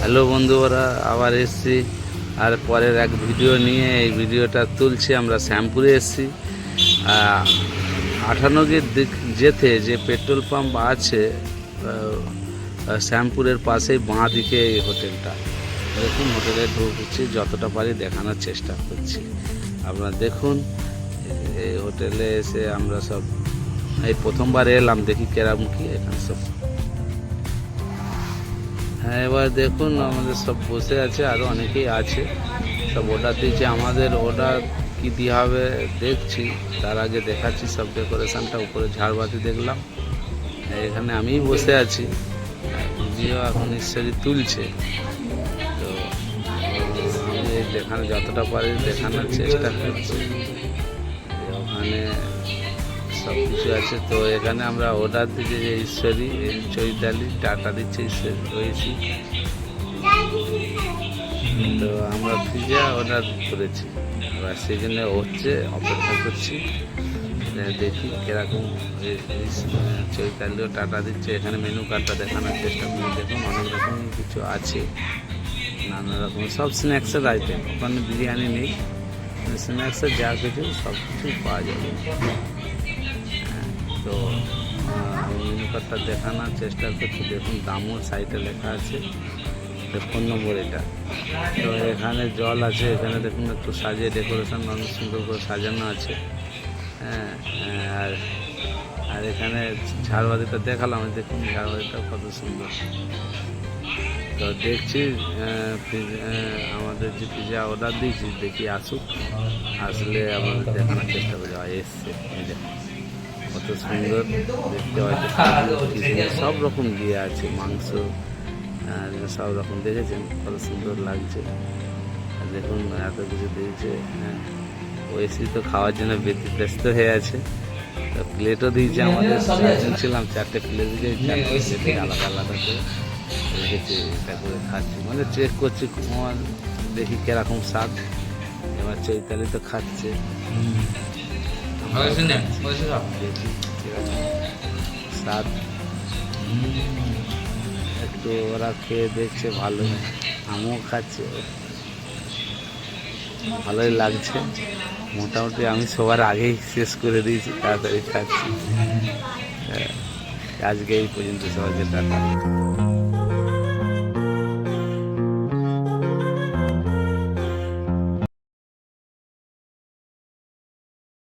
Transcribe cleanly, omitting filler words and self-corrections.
Hello বন্ধুরা, আবার এসছি আর পরের এক ভিডিও নিয়ে। এই ভিডিওটা তুলছি, আমরা শ্যামপুরে এসছি। 98 দিক যেতে যে পেট্রোল পাম্প আছে শ্যামপুরের পাশেই বাঁ দিকে এই হোটেলটা। দেখুন, হোটেলে ঢুকছি, যতটা পারি দেখানোর চেষ্টা করছি। আপনারা দেখুন, এই হোটেলে এসে আমরা সব এই প্রথমবার এলাম, দেখি কেরাম কি এখানে সব। হ্যাঁ, এবার দেখুন আমাদের সব বসে আছে, আরও অনেকেই আছে, সব অর্ডার দিয়েছে। আমাদের অর্ডার কী দিয়ে হবে দেখছি, তার আগে দেখাচ্ছি সব ডেকোরেশনটা। উপরে ঝাড়বাতি দেখলাম, এখানে আমিই বসে আছি, ভিডিও এখন ঈশ্বরী তুলছে। তো আমি দেখানো যতটা পারি দেখানোর চেষ্টা করছি। ওখানে সব কিছু আছে। তো এখানে আমরা অর্ডার দিচ্ছি যে ঈশ্বরী চৈতালি টাটা দিচ্ছে ঈশ্বরী রয়েছি। তো আমরা পিজা অর্ডার করেছি, এবার সেখানে হচ্ছে, অপেক্ষা করছি, দেখি কীরকম চৈতালিও টাটা দিচ্ছে। এখানে মেনু কার্ডটা দেখানোর চেষ্টা করি। দেখুন, অনেক রকম কিছু আছে, নানা রকম সব স্ন্যাক্সের আইটেম। ওখানে বিরিয়ানি নেই, স্ন্যাক্সের যা কিছু সব কিছুই পাওয়া যাবে। তো মেনু কার্ডটা দেখানোর চেষ্টা করছি। দেখুন, দামও সাইটে লেখা আছে, ফোন নম্বর এটা। তো এখানে জল আছে, এখানে দেখুন একটু সাজিয়ে ডেকোরেশন অনেক সুন্দর করে সাজানো আছে। হ্যাঁ, আর এখানে ঝাড়বাতিটা দেখালাম, দেখুন ঝাড়বাতিটা কত সুন্দর। তো দেখছি আমাদের যে পিজা অর্ডার দিয়েছি, দেখি আসুক, আসলে আমাদের দেখানোর চেষ্টা করি। এসছে, কত সুন্দর দেখতে হয়তো, সব রকম দিয়ে আছে, মাংস সব রকম দেখেছেন, কত সুন্দর লাগছে। দেখুন এত কিছু দিয়েছে। হ্যাঁ, ওয়েসি তো খাওয়ার জন্য ব্যস্ত হয়ে আছে। তো প্লেটও দিয়েছে, আমাদের ছিলাম 4টে প্লেট দিয়েছে, 4টে প্লেটে আলাদা আলাদা করে রেখেছে। এটা করে খাচ্ছি, মানে চেক করছি দেখি কিরকম স্বাদ। এবার চৈতালি তো খাচ্ছে, দেখি কিরকম স্বাদ। একটু ওরা খেয়ে দেখছে, ভালো, আমিও খাচ্ছি, ভালোই লাগছে। মোটামুটি আমি সবার আগেই শেষ করে দিয়েছি, তাড়াতাড়ি খাচ্ছি। আজকে এই পর্যন্ত, সবাইকে টাটা।